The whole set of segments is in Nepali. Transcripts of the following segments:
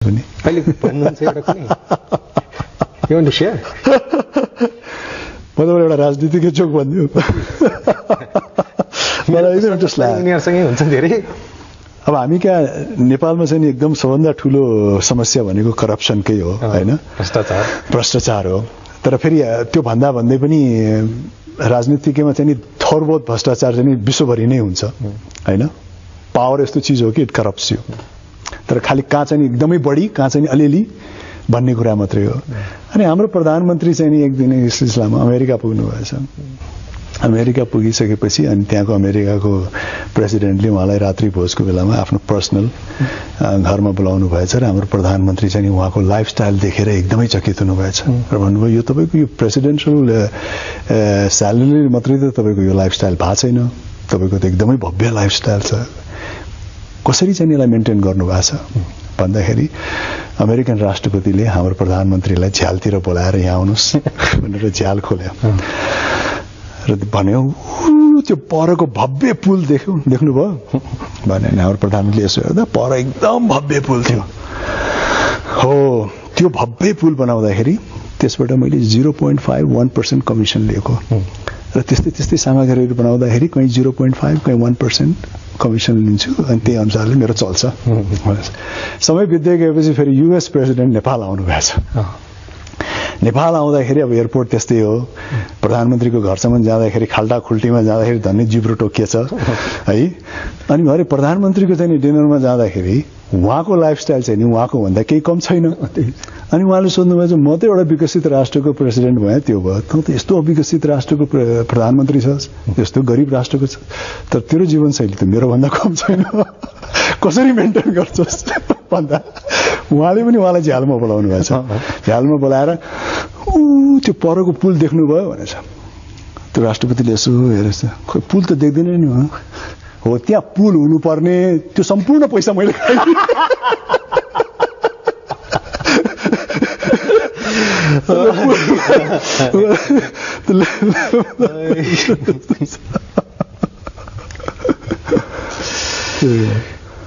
पनि अहिले भन्नुहुन्छ एउटा कुनै यु वान्ट टु शेयर म त एउटा राजनीतिकै जोक भन्दियो मलाई एकदम इन्ट्रेस्ट लाग्यो उनीहरूसँगै हुन्छ धेरै अब हामी कहाँ नेपालमा चाहिँ एकदम सबभन्दा ठुलो समस्या भनेको करप्सनकै हो हैन भ्रष्टाचार हो तर फेरि त्यो भन्दै पनि राजनीतिकमा चाहिँ नि थोर बहुत भ्रष्टाचार चाहिँ विश्वभरि नै हुन्छ हैन पावर यस्तो चीज हो कि इट करप्ट्स यु तर खालि कहाँ चाहिँ एकदमै बढी कहाँ चाहिँ अलिअलि भन्ने कुरा मात्रै हो अनि हाम्रो प्रधानमन्त्री चाहिँ नि एक दिन यस सिलसिलामा अमेरिका पुग्नु भएछ अमेरिका पुगिसकेपछि अनि त्यहाँको अमेरिकाको प्रेसिडेन्टले उहाँलाई रात्रि भोजको बेलामा आफ्नो पर्सनल घरमा बोलाउनु भएछ र हाम्रो प्रधानमन्त्री चाहिँ उहाँको लाइफस्टाइल देखेर एकदमै चकित हुनुभएछ र भन्नुभयो यो तपाईँको यो प्रेसिडेन्शियल स्यालेरी मात्रै त तपाईँको यो लाइफस्टाइल भएको छैन तपाईँको त एकदमै भव्य लाइफस्टाइल छ कसरी चाहिँ यसलाई मेन्टेन गर्नुभएको छ भन्दाखेरि अमेरिकन राष्ट्रपतिले हाम्रो प्रधानमन्त्रीलाई झ्यालतिर बोलाएर यहाँ आउनुहोस् भनेर झ्याल खोल्यो र भन्यो त्यो परको भव्य पुल देख्नुभयो भने हाम्रो प्रधानमन्त्रीले यसो हेर्दा पर एकदम भव्य पुल थियो हो त्यो भव्य पुल बनाउँदाखेरि त्यसबाट मैले 0.51% कमिसन लिएको र त्यस्तै सामग्रीहरू बनाउँदाखेरि कहीँ 0.5 कहीँ 1% कमिसन लिन्छु अनि त्यही अनुसारले मेरो चल्छ समय बित्दै गएपछि फेरि युएस प्रेसिडेन्ट नेपाल आउनु भएछ नेपाल आउँदाखेरि अब एयरपोर्ट त्यस्तै हो प्रधानमन्त्रीको घरसम्म जाँदाखेरि खाल्टा खुल्टीमा जाँदाखेरि धन्य जिब्रो टोकिएछ है अनि भरे प्रधानमन्त्रीको चाहिँ डिनरमा जाँदाखेरि उहाँको लाइफस्टाइल चाहिँ नि उहाँको भन्दा केही कम छैन अनि उहाँले सोध्नुभएछ म त एउटा विकसित राष्ट्रको प्रेसिडेन्ट भएँ त्यो भयो त यस्तो अविकसित राष्ट्रको प्रधानमन्त्री छस् यस्तो गरिब राष्ट्रको छ तर तेरो जीवनशैली त मेरो भन्दा कम छैन कसरी मेन्टेन गर्छस् भन्दा उहाँले पनि उहाँलाई झ्यालमा बोलाउनु भएछ झ्यालमा बोलाएर त्यो परको पुल देख्नुभयो भनेछ त्यो राष्ट्रपतिले यसो हेरेछ खोइ पुल त देख्दैन नि हो त्यहाँ पुल हुनुपर्ने त्यो सम्पूर्ण पैसा मैले खाएँ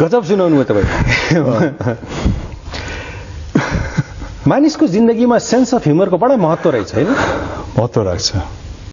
गजब सुनाउनु भयो तपाईँ मानिसको जिन्दगीमा सेन्स अफ ह्युमरको बडा महत्त्व रहेछ हैन महत्त्व राख्छ